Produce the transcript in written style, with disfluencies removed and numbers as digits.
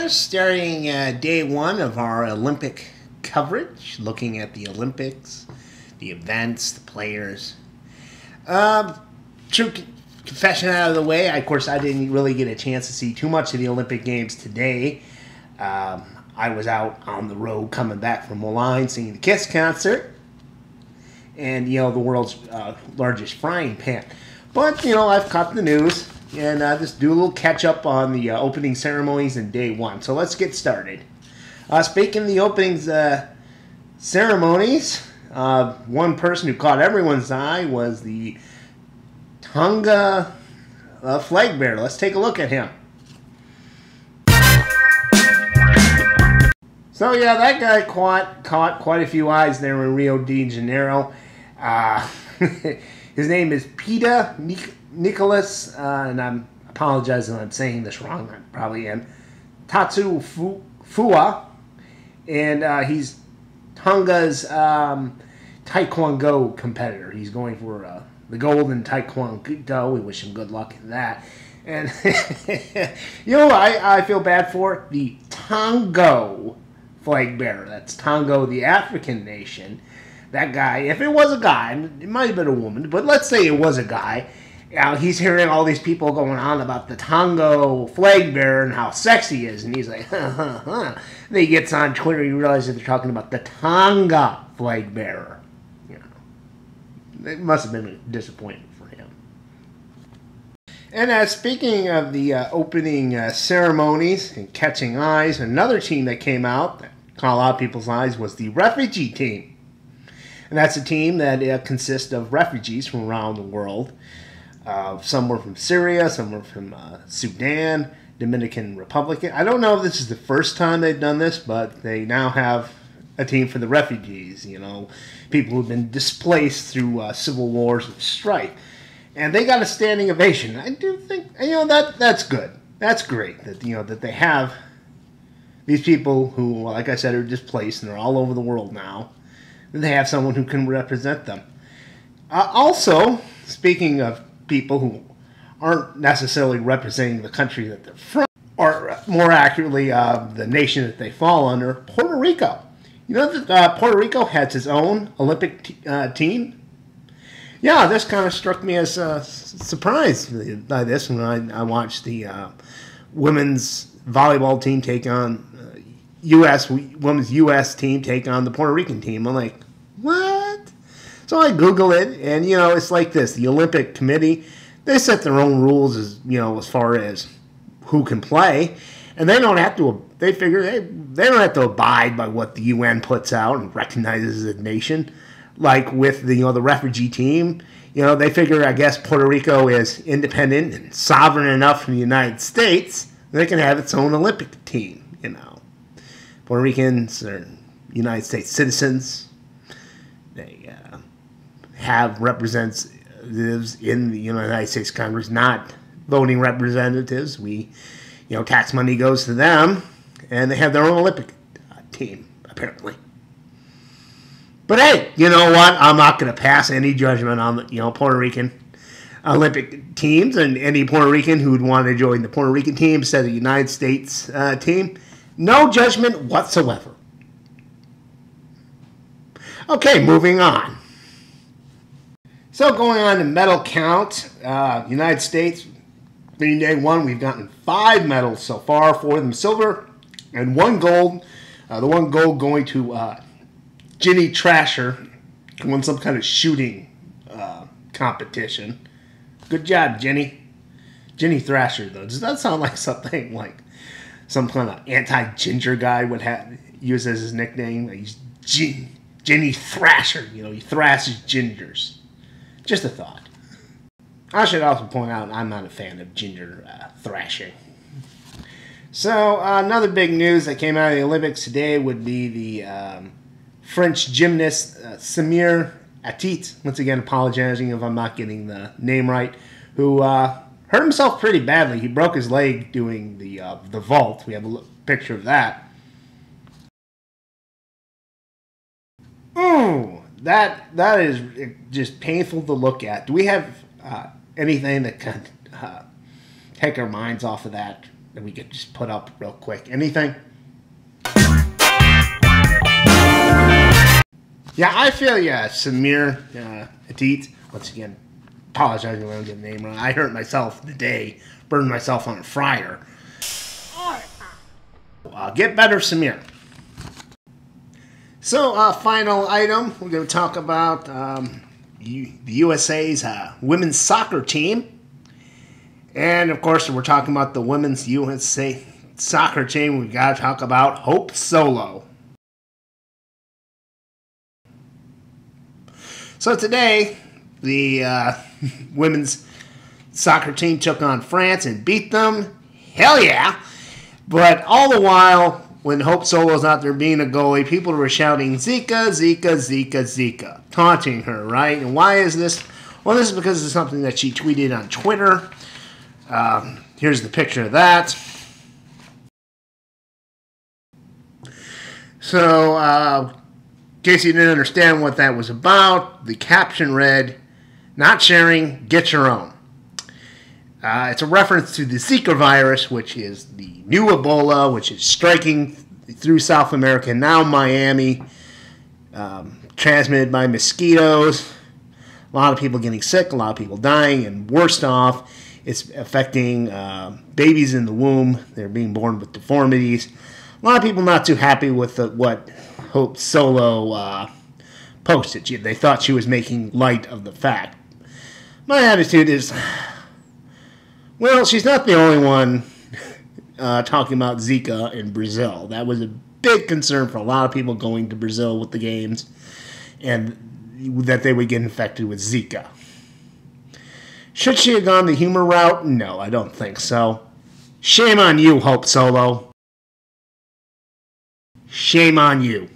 just starting day one of our Olympic coverage, looking at the Olympics, the events, the players. True confession out of the way, of course, I didn't really get a chance to see too much of the Olympic Games today. I was out on the road coming back from Milan, seeing the KISS concert, and, the world's largest frying pan. But, I've caught the news, and just do a little catch-up on the opening ceremonies in day one. So let's get started. Speaking of the opening ceremonies, one person who caught everyone's eye was the Tonga Flag Bearer. Let's take a look at him. So yeah, that guy caught quite a few eyes there in Rio de Janeiro. His name is Peter Nicholas, and I apologize if I'm saying this wrong. I probably am. Tatsu Fua, and he's Tonga's Taekwondo competitor. He's going for the gold in Taekwondo. We wish him good luck in that. And I feel bad for the Tongo Flag Bearer. That's Tongo, the African nation. That guy, if it was a guy, it might have been a woman, but let's say it was a guy. He's hearing all these people going on about the Tongo Flag Bearer and how sexy he is, and he's like, Then he gets on Twitter, he realizes they're talking about the Tonga Flag Bearer. It must have been a disappointment for him. And speaking of the opening ceremonies and catching eyes, another team that came out that caught a lot of people's eyes was the refugee team. And that's a team that consists of refugees from around the world. Some were from Syria, some were from Sudan, Dominican Republic. I don't know if this is the first time they've done this, but they now have a team for the refugees, people who've been displaced through civil wars and strife. And they got a standing ovation. I do think, that's good. That's great that, that they have these people who, like I said, are displaced and they're all over the world now. They have someone who can represent them. Also, speaking of people who aren't necessarily representing the country that they're from, or more accurately, the nation that they fall under, Puerto Rico. You know that Puerto Rico has its own Olympic team? Yeah, this kind of struck me as surprised by this when I watched the women's volleyball team take on women's U.S. team take on the Puerto Rican team. I'm like, what? So I Google it, and, it's like this. The Olympic Committee, they set their own rules as far as who can play, and they don't have to, they figure they don't have to abide by what the UN puts out and recognizes as a nation. Like with the refugee team, they figure, I guess, Puerto Rico is independent and sovereign enough from the United States, they can have its own Olympic team, Puerto Ricans are United States citizens. They have representatives in the United States Congress, not voting representatives. Tax money goes to them, and they have their own Olympic team, apparently. But hey, you know what? I'm not going to pass any judgment on Puerto Rican Olympic teams, and any Puerto Rican who would want to join the Puerto Rican team instead of the United States team. No judgment whatsoever. Okay, moving on. So going on to medal count, United States, being day one, we've gotten 5 medals so far, 4 of them silver, and 1 gold. The 1 gold going to Ginny Thrasher, who won some kind of shooting competition. Good job, Ginny. Ginny Thrasher, though. Does that sound like something like some kind of anti-ginger guy would use as his nickname? He's Ginny Thrasher. He thrashes gingers. Just a thought. I should also point out I'm not a fan of ginger thrashing. So another big news that came out of the Olympics today would be the French gymnast Samir Ait, once again apologizing if I'm not getting the name right, who hurt himself pretty badly. He broke his leg doing the vault. We have a picture of that. Ooh, that is just painful to look at. Do we have anything that can take our minds off of that that we could just put up real quick? Anything? Yeah, I feel ya, Samir Ait. Once again, apologize if I don't get the name wrong. I hurt myself today, burned myself on a fryer. Get better, Samir. So, final item, we're going to talk about the USA's women's soccer team. And, of course, we're talking about the women's USA soccer team. We've got to talk about Hope Solo. So today, the women's soccer team took on France and beat them. Hell yeah! But all the while, when Hope Solo's out there being a goalie, people were shouting, Zika, Zika, Zika, Zika, taunting her, right? And why is this? Well, this is because it's something that she tweeted on Twitter. Here's the picture of that. So, in case you didn't understand what that was about, the caption read, "Not sharing, get your own." It's a reference to the Zika virus, which is the new Ebola, which is striking through South America, now Miami, transmitted by mosquitoes. A lot of people getting sick, a lot of people dying, and worst off, it's affecting babies in the womb. They're being born with deformities. A lot of people not too happy with what Hope Solo posted. They thought she was making light of the fact. My attitude is, well, she's not the only one talking about Zika in Brazil. That was a big concern for a lot of people going to Brazil with the games, and that they would get infected with Zika. Should she have gone the humor route? No, I don't think so. Shame on you, Hope Solo. Shame on you.